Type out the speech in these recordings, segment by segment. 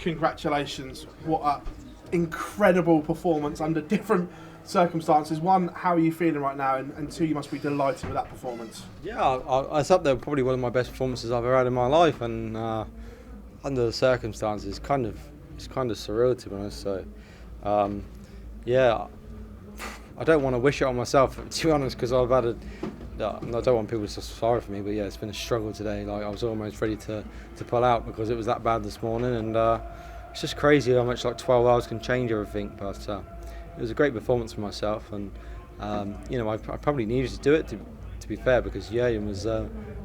congratulations. What an incredible performance under different circumstances. One, how are you feeling right now? And two, you must be delighted with that performance. Yeah, it's up there, probably one of my best performances I've ever had in my life, and under the circumstances, it's kind of surreal, to be honest. So, yeah, I don't want to wish it on myself, to be honest, because I've had I don't want people to feel sorry for me, but yeah, it's been a struggle today. Like, I was almost ready to pull out because it was that bad this morning, and it's just crazy how much 12 hours can change everything. But it was a great performance for myself, and I probably needed to do it to be fair, because Jurjen was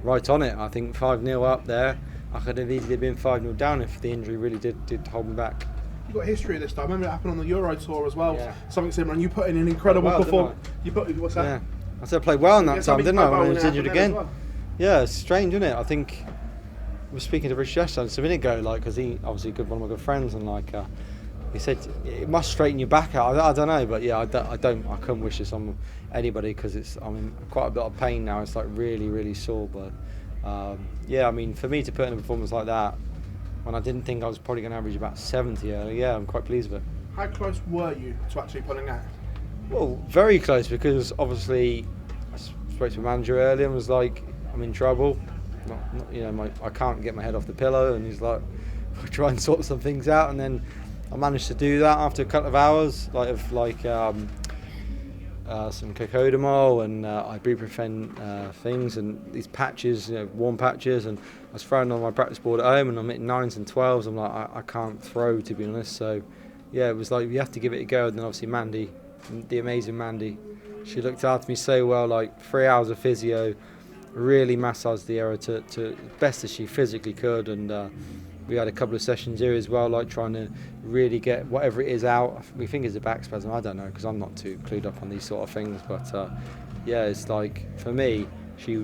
right on it. I think 5-0 up there. I could have easily been 5-0 down if the injury really did hold me back. You've got history of this time. I remember it happened on the Euro Tour as well. Yeah. Something similar, and you put in an incredible performance. What's that? Yeah. I said I played well in that time, didn't I, when I was injured again? Well. Yeah, it's strange, isn't it? I think I was speaking to Rich just a minute ago, because he obviously one of my good friends, and he said it must straighten your back out. I don't know, but yeah, I couldn't wish this on anybody, because I'm in quite a bit of pain now. It's really, really sore, but yeah, I mean, for me to put in a performance like that when I didn't think I was probably going to average about 70 early, yeah, I'm quite pleased with it. How close were you to actually pulling out? Well, very close, because obviously I spoke to my manager earlier and was like, I'm in trouble. I can't get my head off the pillow, and he's like, we'll try and sort some things out, and then I managed to do that after a couple of hours, some cocodamol and ibuprofen things, and these patches, warm patches, and I was throwing on my practice board at home, and I'm hitting 9s and 12s. I'm like, I can't throw, to be honest. So yeah, it was like, you have to give it a go. And then obviously Mandy, the amazing Mandy, she looked after me so well, 3 hours of physio, really massaged the area to best as she physically could, and we had a couple of sessions here as well, trying to really get whatever it is out. We think it's a back spasm, I don't know, because I'm not too clued up on these sort of things, but yeah, it's for me, she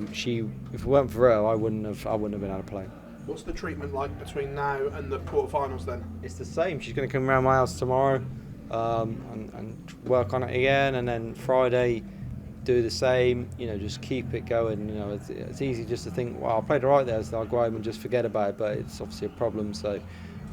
if it weren't for her, I wouldn't have been able to play. What's the treatment like between now and the quarterfinals then? It's the same. She's going to come around my house tomorrow and work on it again, and then Friday do the same, just keep it going. It's easy just to think, well, I played all right there, so I'll go home and just forget about it, but it's obviously a problem. So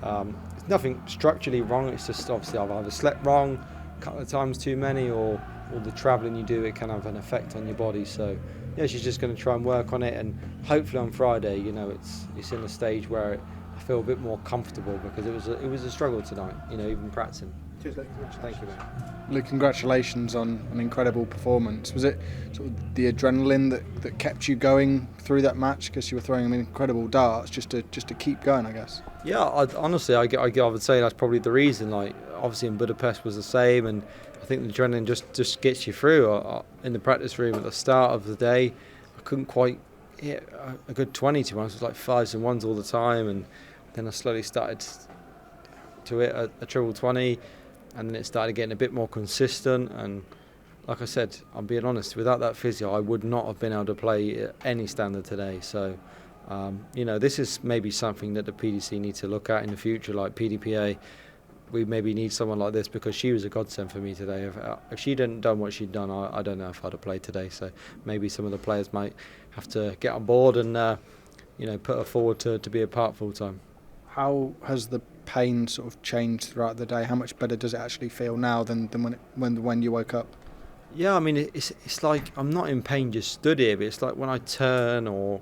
it's nothing structurally wrong, it's just obviously I've either slept wrong a couple of times too many, or all the travelling you do, it can have an effect on your body. So yeah, she's just going to try and work on it, and hopefully on Friday, it's in a stage where I feel a bit more comfortable, because it was a struggle tonight, even practicing. Cheers, Luke. Thank you, mate. Luke, congratulations on an incredible performance. Was it sort of the adrenaline that kept you going through that match, because you were throwing incredible darts, just to keep going, I guess? Yeah, honestly, I would say that's probably the reason. Obviously in Budapest was the same, and I think the adrenaline just gets you through. In the practice room at the start of the day, I couldn't quite hit a good 20, to be honest. It was 5s and 1s all the time, and then I slowly started to hit a triple 20. And then it started getting a bit more consistent, and like I said, I'm being honest, without that physio I would not have been able to play at any standard today. So this is maybe something that the PDC need to look at in the future, like PDPA. We maybe need someone like this, because she was a godsend for me today. If she hadn't done what she'd done, I don't know if I'd have played today. So maybe some of the players might have to get on board and put her forward to be a part full time. How has the pain sort of changed throughout the day? How much better does it actually feel now than when you woke up? Yeah, I mean, it's like I'm not in pain just stood here, but it's like when I turn, or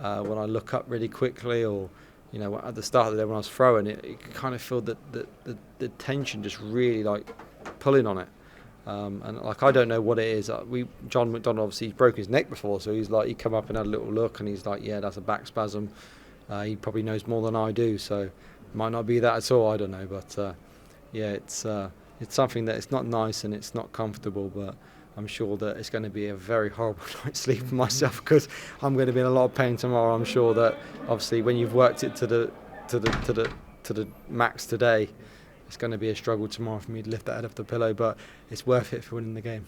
when I look up really quickly, or at the start of the day when I was throwing it kind of feel that the tension just really pulling on it, and I don't know what it is. John McDonald, obviously, he's broken his neck before, so he come up and had a little look, and he's like, yeah, that's a back spasm. He probably knows more than I do, so it might not be that at all, I don't know, but yeah, it's something that it's not nice and it's not comfortable, but I'm sure that it's going to be a very horrible night's sleep for myself, because I'm going to be in a lot of pain tomorrow. I'm sure that obviously when you've worked it to the max today, it's going to be a struggle tomorrow for me to lift that head off the pillow, but it's worth it for winning the game.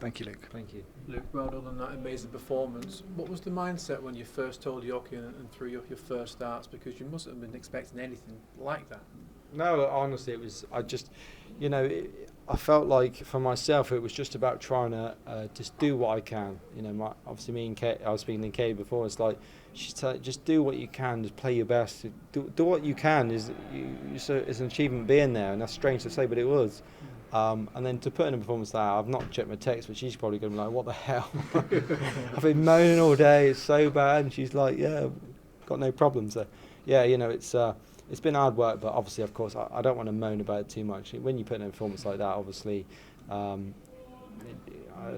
Thank you, Luke. Thank you. Luke, well done on that amazing performance. What was the mindset when you first told Yorkie and threw your first darts? Because you mustn't have been expecting anything like that. No, honestly, it was. I just, I felt like for myself it was just about trying to just do what I can. You know, obviously me and Kate, I was speaking to Kate before. It's like just do what you can, just play your best. Do what you can it's an achievement being there, and that's strange to say, but it was. And then to put in a performance like that, I've not checked my text, but she's probably going to be like, "What the hell? I've been moaning all day. It's so bad." And she's like, "Yeah, got no problems." So, yeah, you know, it's been hard work, but obviously, of course, I don't want to moan about it too much. When you put in a performance like that, obviously, I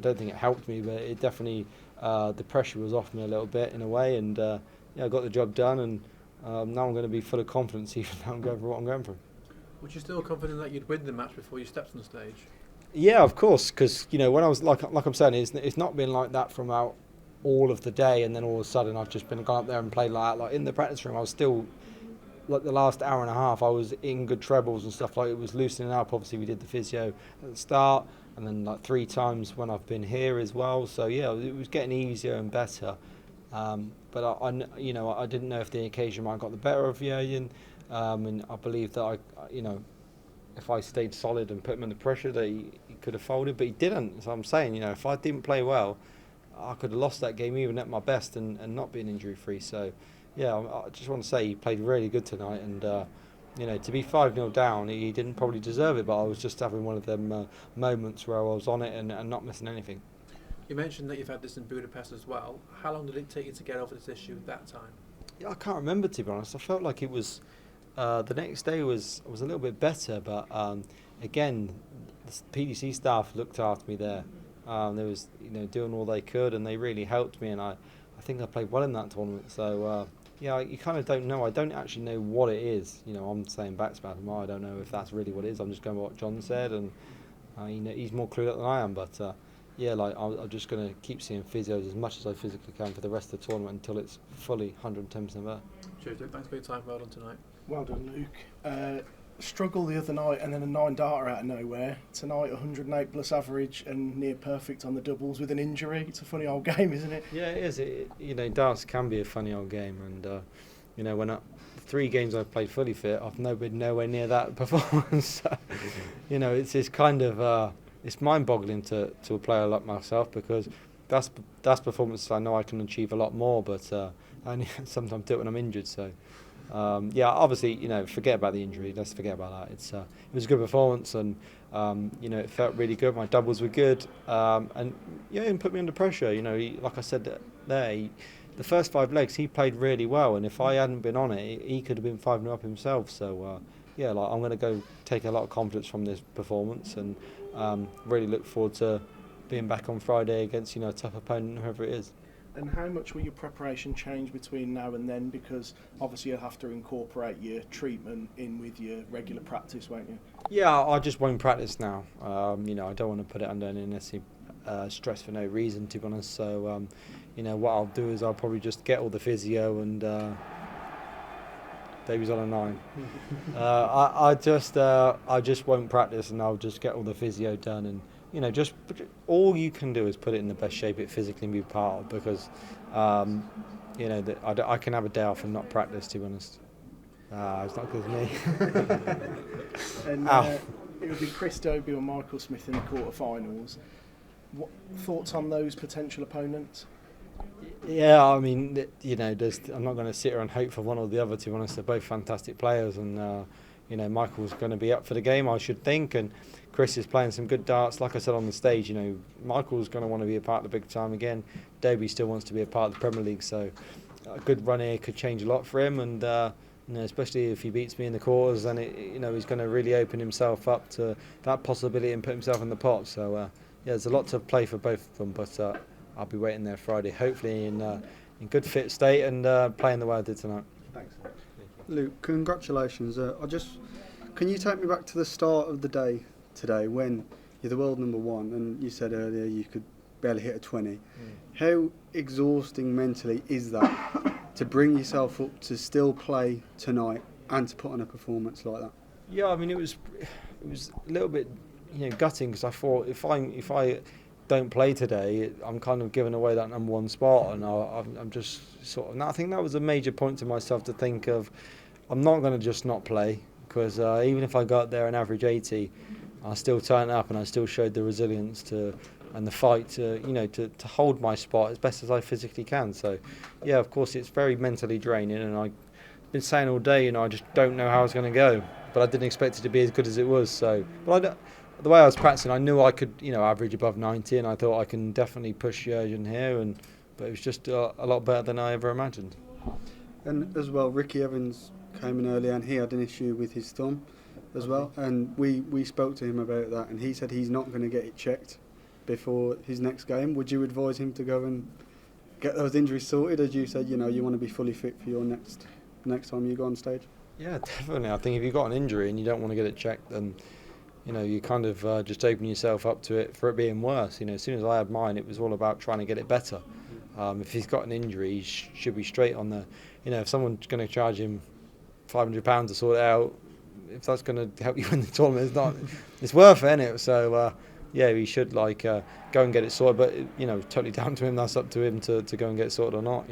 don't think it helped me, but it definitely, the pressure was off me a little bit in a way, and yeah, I got the job done, and now I'm going to be full of confidence even though I'm going for what I'm going for. Was you still confident that you'd win the match before you stepped on the stage? Yeah, of course, because, you know, when I was, like I'm saying, it's not been like that throughout all of the day, and then all of a sudden I've just gone up there and played like that. Like in the practice room, I was still, like the last hour and a half, I was in good trebles and stuff. Like it was loosening up. Obviously, we did the physio at the start, and then like 3 times when I've been here as well. So yeah, it was getting easier and better. But I didn't know if the occasion might have got the better of Jurjen, and I believe that if I stayed solid and put him under pressure, that he could have folded, but he didn't. So I'm saying, you know, if I didn't play well, I could have lost that game even at my best and not being injury free. So. Yeah, I just want to say he played really good tonight, and you know, to be 5-0 down, he didn't probably deserve it, but I was just having one of them moments where I was on it and not missing anything. You mentioned that you've had this in Budapest as well. How long did it take you to get over this issue that time? Yeah, I can't remember, to be honest. I felt like it was the next day was a little bit better, but again, the PDC staff looked after me there. There was, you know, doing all they could, and they really helped me, and I think I played well in that tournament. So. Yeah, you kind of don't know. I don't actually know what it is. You know, I'm saying back to Baton, I don't know if that's really what it is. I'm just going by what John said, and you know, he's more clued up than I am. But yeah, like I'm just going to keep seeing physios as much as I physically can for the rest of the tournament until it's fully 110% there. Cheers, Luke. Thanks for your time. Well done tonight. Well done, Luke. Struggle the other night and then a 9-darter out of nowhere. Tonight, 108 plus average and near perfect on the doubles with an injury. It's a funny old game, isn't it? Yeah, it is. You know, darts can be a funny old game, and you know, when 3 games I've played fully fit, I've been nowhere near that performance. So, you know, it's kind of it's mind-boggling to a player like myself, because that's performances I know I can achieve a lot more, but I only sometimes do it when I'm injured. So. Yeah, obviously, you know, forget about the injury. Let's forget about that. It was a good performance, and you know, it felt really good. My doubles were good, and yeah, and put me under pressure. You know, like I said there, the first 5 legs he played really well, and if I hadn't been on it, he could have been 5-0 up himself. So yeah, like I'm going to go take a lot of confidence from this performance, and really look forward to being back on Friday against, you know, a tough opponent, whoever it is. And how much will your preparation change between now and then? Because obviously you'll have to incorporate your treatment in with your regular practice, won't you? Yeah, I just won't practice now. You know, I don't want to put it under any unnecessary stress for no reason, to be honest. So, you know, what I'll do is I'll probably just get all the physio and Davy's on a 9. I just won't practice, and I'll just get all the physio done, and you know, just all you can do is put it in the best shape it physically can be part of, because you know, I can have a day off and not practice, to be honest. It's not good for me. And it would be Chris Dobie or Michael Smith in the quarterfinals. What thoughts on those potential opponents? Yeah, I mean, you know, I'm not going to sit here and hope for one or the other, to be honest. They're both fantastic players, and you know, Michael's going to be up for the game, I should think, and Chris is playing some good darts. Like I said on the stage, you know, Michael's going to want to be a part of the big time again. Dobie still wants to be a part of the Premier League, so a good run here could change a lot for him, and you know, especially if he beats me in the quarters, then you know, he's going to really open himself up to that possibility and put himself in the pot. So yeah, there's a lot to play for both of them, but I'll be waiting there Friday, hopefully in good fit state and playing the way I did tonight. Thanks. Luke, congratulations. Can you take me back to the start of the day today, when you're the world number 1 and you said earlier you could barely hit a 20? How exhausting mentally is that to bring yourself up to still play tonight and to put on a performance like that? Yeah, I mean, it was a little bit, you know, gutting, because I thought if I don't play today, I'm kind of giving away that number 1 spot, and I'm just sort of. And I think that was a major point to myself to think of. I'm not going to just not play, because even if I got there and average 80, I still turned up and I still showed the resilience and the fight to hold my spot as best as I physically can. So, yeah, of course, it's very mentally draining, and I've been saying all day, I just don't know how it's going to go. But I didn't expect it to be as good as it was. So, but the way I was practicing, I knew I could, average above 90, and I thought I can definitely push Jurjen here. But it was just a lot better than I ever imagined. And as well, Ricky Evans came in earlier and he had an issue with his thumb as well. And we spoke to him about that, and he said he's not going to get it checked before his next game. Would you advise him to go and get those injuries sorted, as you said, you want to be fully fit for your next time you go on stage? Yeah, definitely. I think if you've got an injury and you don't want to get it checked, then you kind of just open yourself up to it for it being worse. As soon as I had mine, it was all about trying to get it better. If he's got an injury, he should be straight on the. If someone's going to charge him £500 to sort it out, if that's going to help you win the tournament, it's worth it, isn't it? So yeah, he should go and get it sorted. But totally down to him. That's up to him to go and get it sorted or not.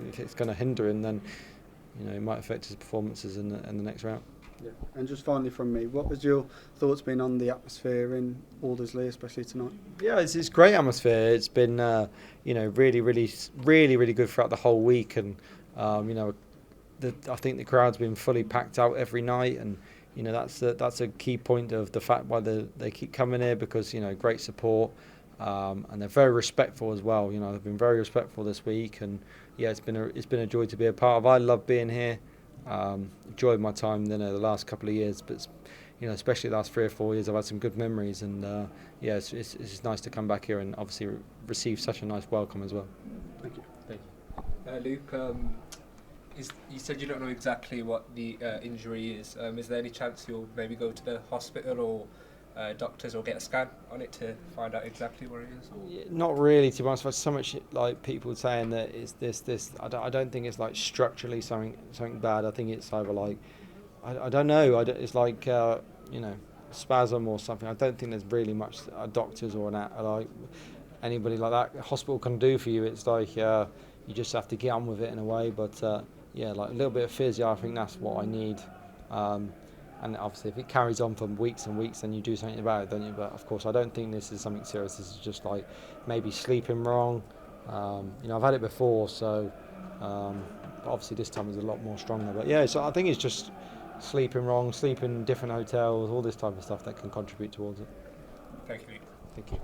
If it's going to hinder him, then it might affect his performances in the next round. Yeah. And just finally from me, what has your thoughts been on the atmosphere in Aldersley, especially tonight? Yeah, it's great atmosphere. It's been really, really, really, really good throughout the whole week, and I think the crowd's been fully packed out every night, and that's a key point of the fact why they keep coming here, because great support, and they're very respectful as well. They've been very respectful this week, and yeah, it's been a joy to be a part of. I love being here. Enjoyed my time the last couple of years, but especially the last 3 or 4 years, I've had some good memories, and yeah, it's nice to come back here and obviously receive such a nice welcome as well. Thank you. Luke, you said you don't know exactly what the injury is. Is there any chance you'll maybe go to the hospital or doctors or get a scan on it to find out exactly where it is? Yeah, not really, to be honest. There's so much people saying that it's this. I don't think it's structurally something bad. I think it's either I don't know. It's spasm or something. I don't think there's really much doctors or anybody like that hospital can do for you. It's you just have to get on with it in a way. But yeah, a little bit of physio, I think that's what I need. And obviously, if it carries on for weeks and weeks, then you do something about it, don't you? But of course, I don't think this is something serious. This is just maybe sleeping wrong. I've had it before, so obviously this time is a lot more stronger. But yeah, so I think it's just sleeping wrong, sleeping in different hotels, all this type of stuff that can contribute towards it. Thank you. Thank you.